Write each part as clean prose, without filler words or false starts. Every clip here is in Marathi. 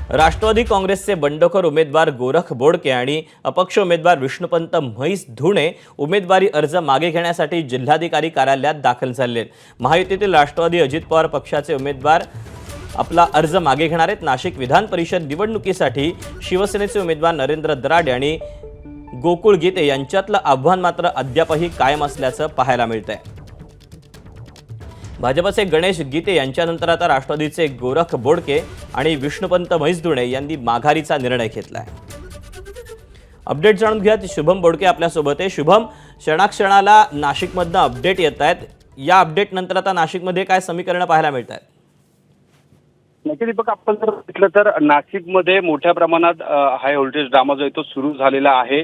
राष्ट्रवादी काँग्रेसचे बंडखोर उमेदवार गोरख बोडके आणि अपक्ष उमेदवार विष्णुपंत म्हैस धुणे उमेदवारी अर्ज मागे घेण्यासाठी जिल्हाधिकारी कार्यालयात दाखल झाले आहेत। महायुतीतील राष्ट्रवादी अजित पवार पक्षाचे उमेदवार आपला अर्ज मागे घेणार आहेत। नाशिक विधान परिषद निवडणुकीसाठी शिवसेनेचे उमेदवार नरेंद्र दराडे आणि गोकुळ गीते यांच्यातलं आव्हान मात्र अद्यापही कायम असल्याचं पाहायला मिळतंय। भाजपचे गणेश गीते यांच्यानंतर आता राष्ट्रवादीचे गोरख बोडके आणि विष्णुपंत म्हैस धुणे यांनी माघारीचा निर्णय घेतलाय। अपडेट जाणून घ्या। शुभम बोडके आपल्यासोबत आहे। शुभम, क्षणाक्षणाला नाशिकमधनं अपडेट येत आहेत। या अपडेट नंतर आता नाशिकमध्ये काय समीकरणं पाहायला मिळत आहेत? नक्की दीपक, आपण जर म्हटलं तर नाशिकमध्ये मोठ्या प्रमाणात हाय व्होल्टेज ड्रामा जो आहे तो सुरू झालेला आहे।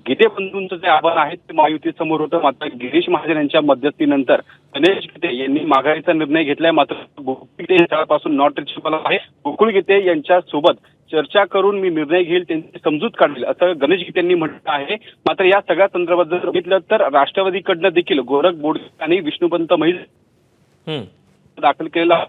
गीते बंधूंचं जे आव्हान आहे ते महायुतीसमोर होतं, मात्र गिरीश महाजन यांच्या मध्यस्थीनंतर गणेश गीते यांनी माघारीचा निर्णय घेतलाय। मात्र गोकुळ गीते याच्यापासून नॉट रिचेबल आहे। गोकुळ गीते यांच्या सोबत चर्चा करून मी निर्णय घेईल, त्यांची समजूत काढेल असं गणेश गीते यांनी म्हटलं आहे। मात्र या सगळ्या संदर्भात जर बघितलं तर राष्ट्रवादीकडनं देखील गोरख बोडके आणि विष्णुपंत म्हैस दाखल केलेला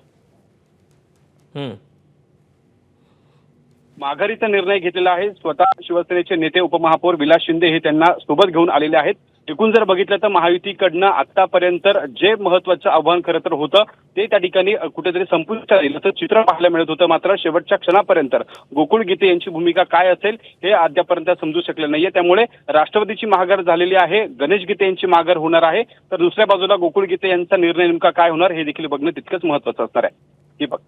माघारीचा निर्णय घेतलेला आहे। स्वतः शिवसेनेचे नेते उपमहापौर विलास शिंदे हे त्यांना सोबत घेऊन आलेले आहेत। एकूण जर बघितलं तर महायुतीकडनं आतापर्यंत जे महत्त्वाचं आव्हान खरं तर होतं ते त्या ठिकाणी कुठेतरी संपुष्टात येईल असं चित्र पाहायला मिळत होतं। मात्र शेवटच्या क्षणापर्यंत गोकुळ गीते यांची भूमिका काय असेल हे अद्यापर्यंत समजू शकले नाहीये। त्यामुळे राष्ट्रवादीची माघार झालेली आहे, गणेश गीते यांची माघार होणार आहे, तर दुसऱ्या बाजूला गोकुळ गीते यांचा निर्णय नेमका काय होणार हे देखील बघणं तितकंच महत्त्वाचं असणार आहे। दीपक,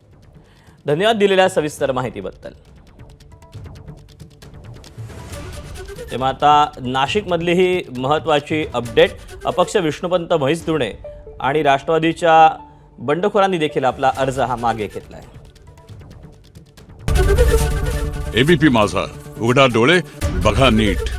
धन्यवाद दिलेल्या सविस्तर माहितीबद्दल। तेव्हा आता नाशिकमधली ही महत्त्वाची अपडेट, अपक्ष विष्णुपंत म्हैस धुणे आणि राष्ट्रवादीच्या बंडखोरांनी देखील आपला अर्ज हा मागे घेतलाय। एबीपी माझा, उघडा डोळे बघा नीट।